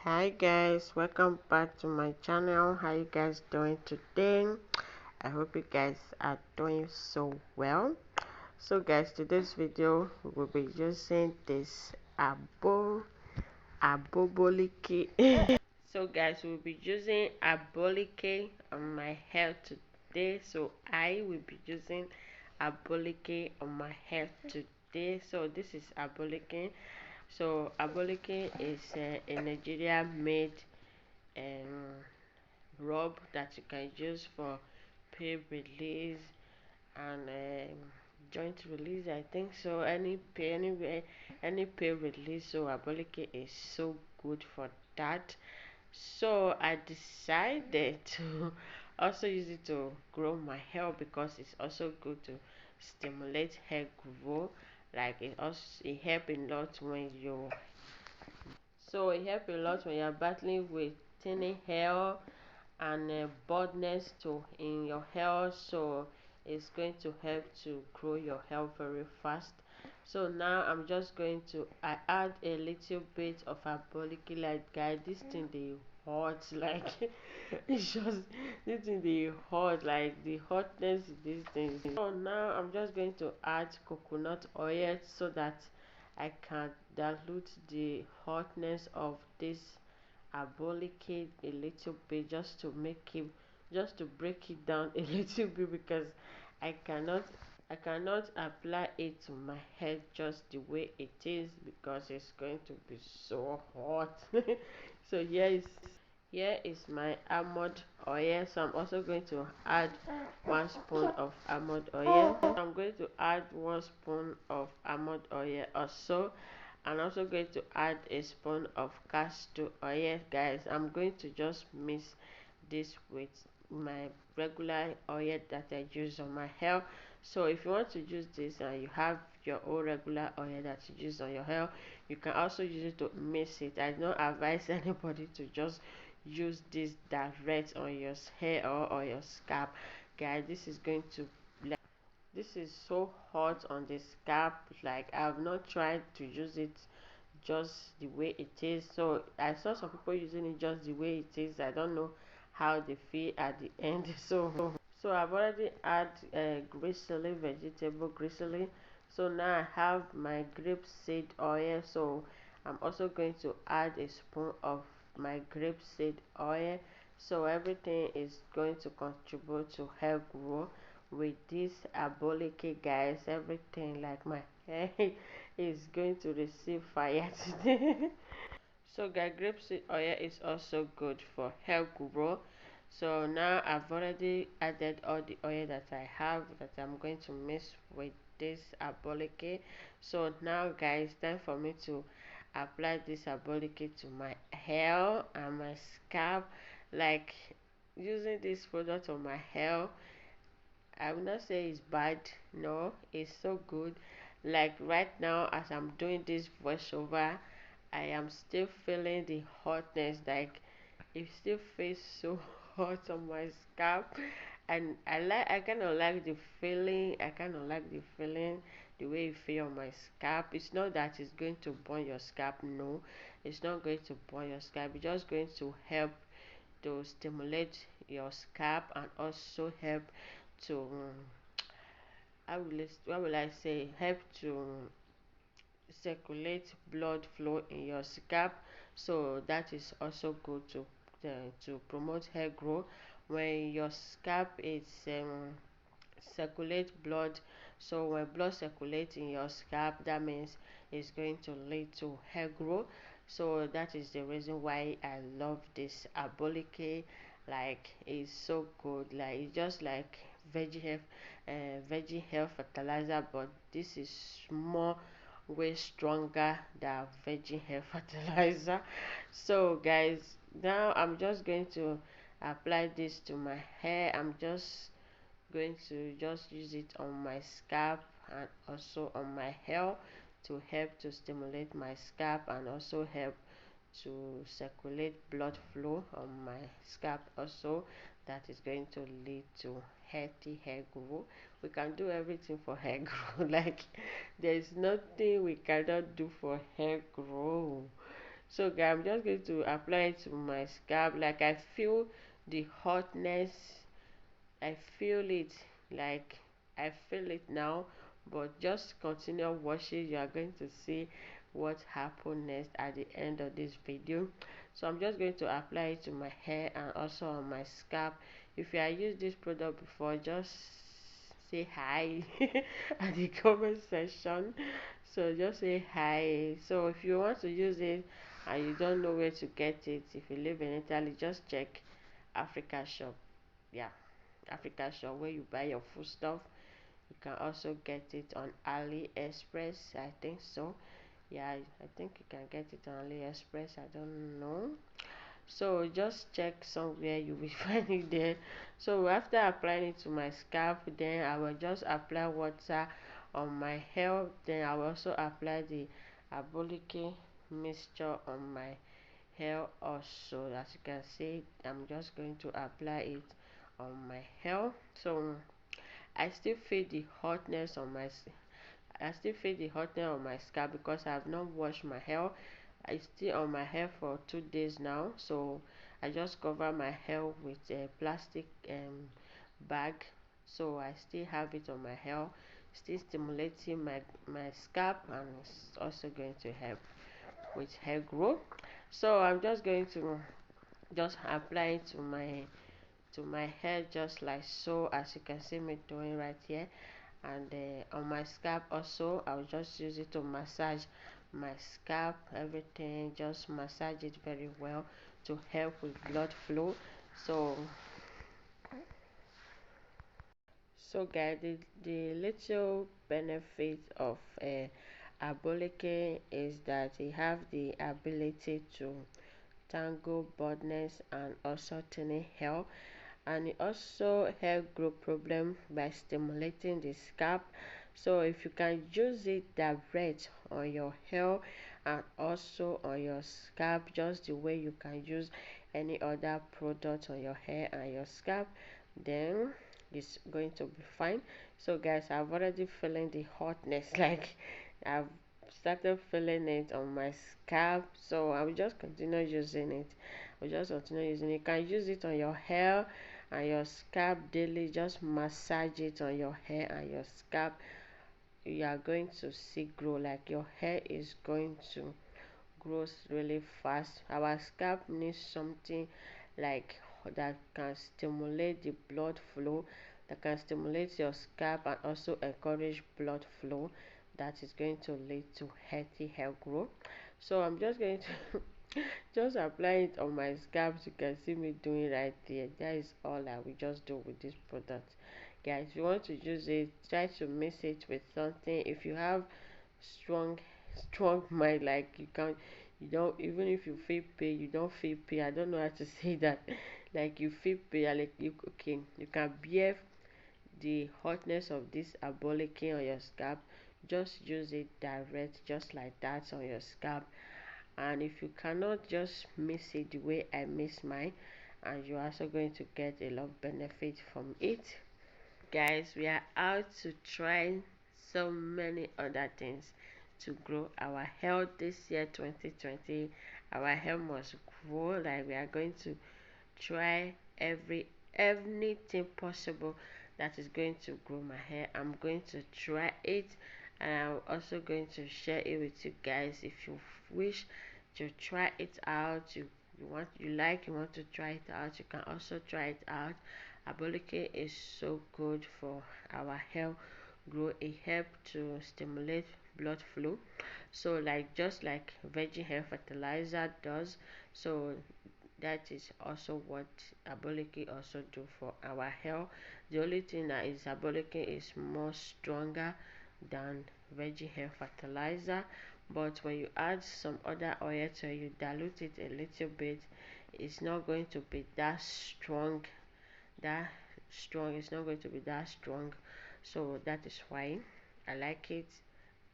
Hi guys, welcome back to my channel. How you guys doing today? I hope you guys are doing so well. So guys, today's video we will be using this aboliki. So guys, we'll be using aboliki on my hair today. So I will be using aboliki on my hair today. So this is aboliki. So aboliki is a Nigeria made um, rub that you can use for pain release and joint release. I think so. Any pain release. So aboliki is so good for that. So I decided to also use it to grow my hair because it's also good to stimulate hair grow. Like it helps a lot when you it helps a lot when you're battling with thinning hair and baldness to in your hair. So it's going to help to grow your hair very fast. So now I'm just going to I add a little bit of aboliki. Like guys, this thing they hot like it's just this thing they hot, like the hotness in this thing. So now I'm just going to add coconut oil so that I can dilute the hotness of this aboliki a little bit, just to make it, just to break it down a little bit, because I cannot I cannot apply it to my head just the way it is, because it's going to be so hot. So here is my almond oil. So I'm also going to add 1 spoon of almond oil. I'm going to add 1 spoon of almond oil also. I'm also going to add a spoon of castor oil. Guys, I'm going to just mix this with my regular oil that I use on my hair. So if you want to use this and you have your own regular oil that you use on your hair, you can also use it to mix it. I don't advise anybody to just use this direct on your hair or on your scalp. Guys, this is so hot on the scalp. Like, I've not tried to use it just the way it is. So I saw some people using it just the way it is. I don't know how they feel at the end. So I've already add glycerin, vegetable glycerin. So now I have my grapeseed oil. So I'm also going to add a spoon of my grapeseed oil. So everything is going to contribute to hair grow with this aboliki, guys. Everything, like my hair is going to receive fire today. So guys, grapeseed oil is also good for hair growth. So now I've already added all the oil that I have, that I'm going to mix with this aboliki. So now guys, time for me to apply this aboliki to my hair and my scalp. Like, using this product on my hair, I will not say it's bad. No, it's so good. Like right now, as I'm doing this voiceover, I am still feeling the hotness. Like, it still feels so hot on my scalp, and I kind of like the feeling. I kind of like the feeling, the way it feel on my scalp. It's not that it's going to burn your scalp. No, it's not going to burn your scalp. It's just going to help to stimulate your scalp, and also help to what will I say, help to circulate blood flow in your scalp. So that is also good to promote hair growth. When your scalp is circulate blood, so when blood circulates in your scalp, that means it's going to lead to hair growth. So that is the reason why I love this aboliki. Like, it's so good. Like, it's just like veggie hair fertilizer, but this is more way stronger than virgin hair fertilizer. So guys, now I'm just going to apply this to my hair. I'm just going to just use it on my scalp and also on my hair, to help to stimulate my scalp, and also help to circulate blood flow on my scalp also. That is going to lead to healthy hair growth. We can do everything for hair growth. Like, there is nothing we cannot do for hair growth. So guys, I'm just going to apply it to my scalp. Like I feel the hotness, I feel it, like I feel it now. But just continue watching, you are going to see what happened next at the end of this video. So I'm just going to apply it to my hair and also on my scalp. If you have used this product before, just say hi at the comment section. So just say hi. So if you want to use it and you don't know where to get it, if you live in Italy, just check Africa shop. Yeah, Africa shop where you buy your food stuff. You can also get it on AliExpress, I think so. Yeah, I think you can get it on AliExpress, I don't know. So just check somewhere, you will find it there. So after applying it to my scalp, then I will just apply water on my hair. Then I will also apply the aboniki mixture on my hair also. As you can see, I'm just going to apply it on my hair. So I still feel the hotness on my scalp because I have not washed my hair. It's still on my hair for 2 days now. So I just cover my hair with a plastic bag. So I still have it on my hair, still stimulating my scalp, and it's also going to help with hair growth. So I'm just going to just apply it to my hair just like so, as you can see me doing right here. And on my scalp also, I'll just use it to massage my scalp, everything, just massage it very well to help with blood flow. So so guys, the little benefit of aboleke is that it have the ability to tangle baldness and also thinning hair, and it also help grow problem by stimulating the scalp. So if you can use it direct on your hair and also on your scalp, just the way you can use any other product on your hair and your scalp, then it's going to be fine. So guys, I've already feeling the hotness like I've started feeling it on my scalp, so I will just continue using it. You can use it on your hair and your scalp daily. Just massage it on your hair and your scalp. You are going to see grow, like your hair is going to grows really fast. Our scalp needs something like that can stimulate the blood flow, that can stimulate your scalp and also encourage blood flow, that is going to lead to healthy hair growth. So I'm just going to just apply it on my scalp. You can see me doing right there. That is all I will just do with this product. Guys, if you want to use it, try to mix it with something. If you have strong mind, like you don't, even if you feel pain, you don't feel pain, I don't know how to say that. Like you feel pain, like you okay, you can bear the hotness of this aboliki on your scalp. Just use it direct, just like that on your scalp. And if you cannot, just mix it the way I mix mine, and you're also going to get a lot of benefit from it. Guys, we are out to try so many other things to grow our health this year 2020. Our health must grow. Like we are going to try anything possible that is going to grow my hair. I'm going to try it, and I'm also going to share it with you guys. If you wish to try it out, you want to try it out, you can also try it out. Aboleke is so good for our hair grow. It help to stimulate blood flow, so like just like virgin hair fertilizer does. So that is also what aboleke also do for our hair. The only thing that is aboleke is more stronger than virgin hair fertilizer, but when you add some other oil to it, you dilute it a little bit, it's not going to be that strong. It's not going to be that strong. So that is why I like it,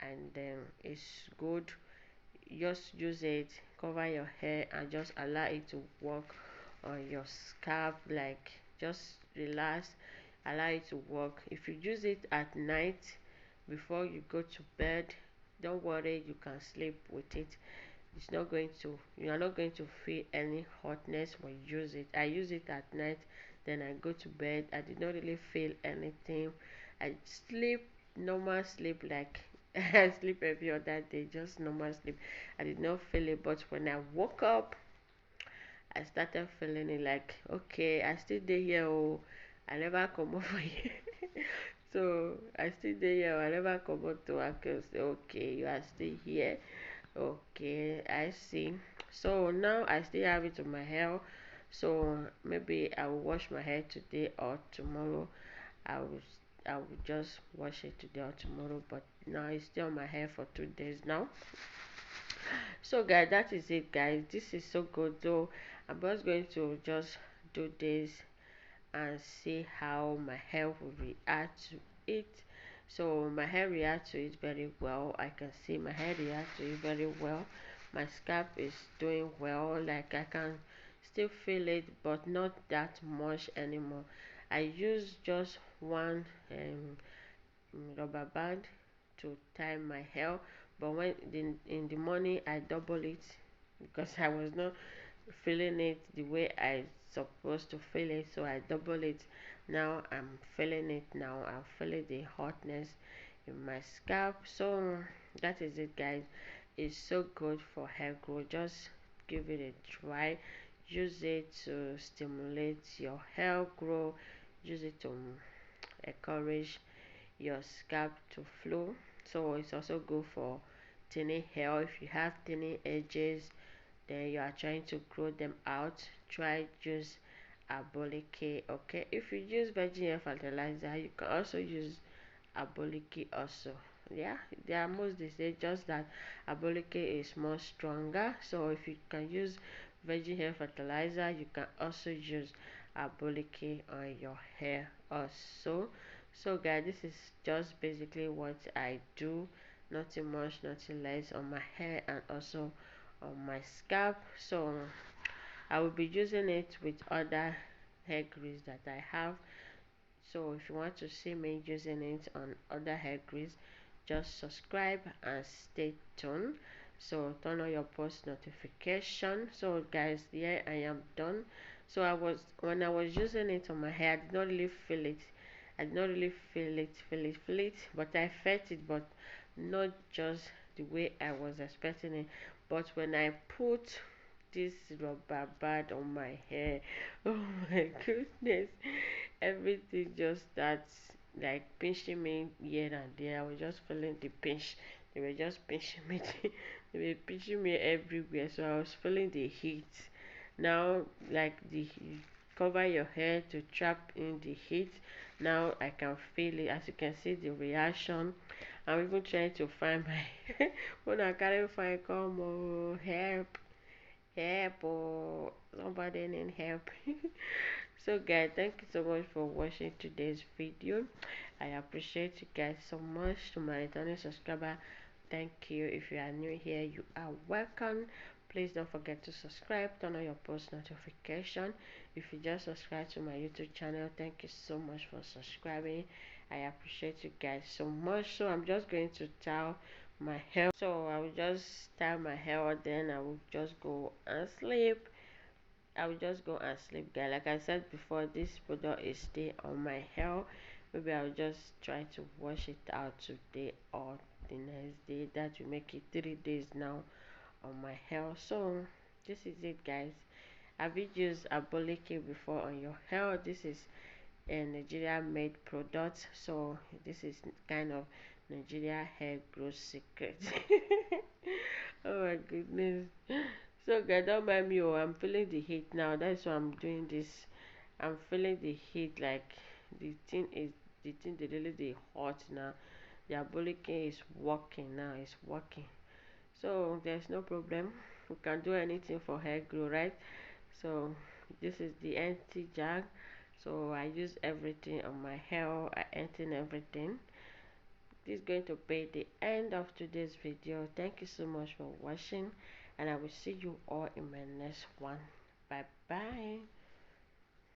and it's good. Just use it, cover your hair, and just allow it to work on your scalp. Like just relax, allow it to work. If you use it at night before you go to bed, don't worry, you can sleep with it. It's not going to, you are not going to feel any hotness when you use it. I use it at night, then I go to bed. I did not really feel anything. I sleep normal sleep, like I sleep every other day, just normal sleep. I did not feel it, but when I woke up, I started feeling it, like, okay, I still there here. Oh, I never come over here. So I still there here. I never come out to work. I say, okay, you are still here. Okay, I see. So now I still have it on my hair. So maybe I will wash my hair today or tomorrow. I will I will just wash it today or tomorrow. But now it's still on my hair for 2 days now. So guys, that is it guys. This is so good though. I'm just going to just do this and see how my hair will react to it. So my hair reacts to it very well. I can see my hair react to it very well. My scalp is doing well, like I can still feel it, but not that much anymore. I use just one rubber band to tie my hair, but when in the morning I double it because I was not feeling it the way I supposed to feel it, so I double it. Now I'm feeling it. Now I'm feeling the hotness in my scalp. So that is it guys. It's so good for hair growth. Just give it a try. Use it to stimulate your hair growth. Use it to encourage your scalp to flow. So it's also good for thinning hair. If you have thinning edges, then you are trying to grow them out, try use aboniki. Okay, if you use virgin hair fertilizer, you can also use aboniki also. Yeah, they are most the same, just that aboniki is more stronger. So if you can use virgin hair fertilizer, you can also use aboniki on your hair also. So guys, this is just basically what I do, nothing much, nothing less, on my hair and also on my scalp. So I will be using it with other hair grease that I have. So if you want to see me using it on other hair grease, just subscribe and stay tuned. So turn on your post notification. So guys, yeah, I am done. So when I was using it on my hair, I did not really feel it. I did not really feel it, but I felt it, but not just the way I was expecting it. But when I put this rubber band on my hair, oh my goodness, everything just starts like pinching me here and there. I was just feeling the pinch. They were just pinching me. They were pinching me everywhere. So I was feeling the heat. Now, like the cover your hair to trap in the heat. Now I can feel it. As you can see, the reaction. I'm even trying to find my when I can't find, come on, help, or somebody need help. So guys, thank you so much for watching today's video. I appreciate you guys so much. To my returning subscriber, thank you. If you are new here, you are welcome. Please don't forget to subscribe, turn on your post notification. If you just subscribe to my YouTube channel, thank you so much for subscribing. I appreciate you guys so much. So I'm just going to towel my hair. So I will just style my hair, then I will just go and sleep. I will just go and sleep guys. Like I said before, this product is still on my hair. Maybe I'll just try to wash it out today or the next day. That will make it 3 days now on my hair. So this is it guys. Have you used aboliki before on your hair? This is a Nigeria made product, so this is kind of Nigeria hair growth secret. Oh my goodness. So guys, don't mind me. Oh, I'm feeling the heat now. That's why I'm doing this. I'm feeling the heat, like the thing they really they hot now. The aboliki is working now. It's working. So there's no problem. We can do anything for hair grow, right? So this is the empty jug. So I use everything on my hair. I empty everything. This is going to be the end of today's video. Thank you so much for watching, and I will see you all in my next one. Bye bye.